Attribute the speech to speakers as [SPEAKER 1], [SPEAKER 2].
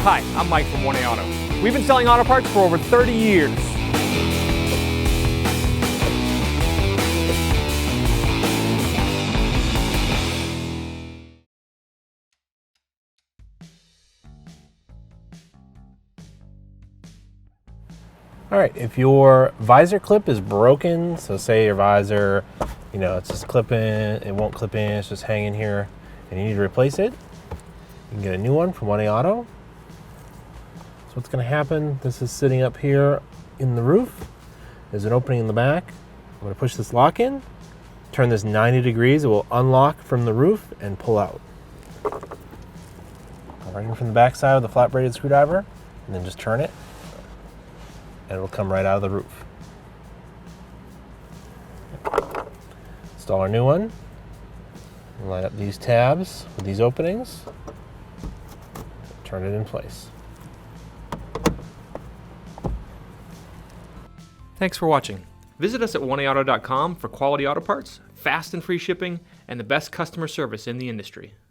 [SPEAKER 1] Hi, I'm Mike from 1A Auto. We've been selling auto parts for over 30 years.
[SPEAKER 2] All right, if your visor clip is broken, so say your visor, it's just clipping, it won't clip in, it's just hanging here, and you need to replace it, you can get a new one from 1A Auto. So what's gonna happen, this is sitting up here in the roof. There's an opening in the back. I'm gonna push this lock in, turn this 90 degrees, it will unlock from the roof and pull out. Right in from the back side with a flat braided screwdriver, and then just turn it, and it'll come right out of the roof. Install our new one. Line up these tabs with these openings. Turn it in place.
[SPEAKER 1] Thanks for watching. Visit us at 1AAuto.com for quality auto parts, fast and free shipping, and the best customer service in the industry.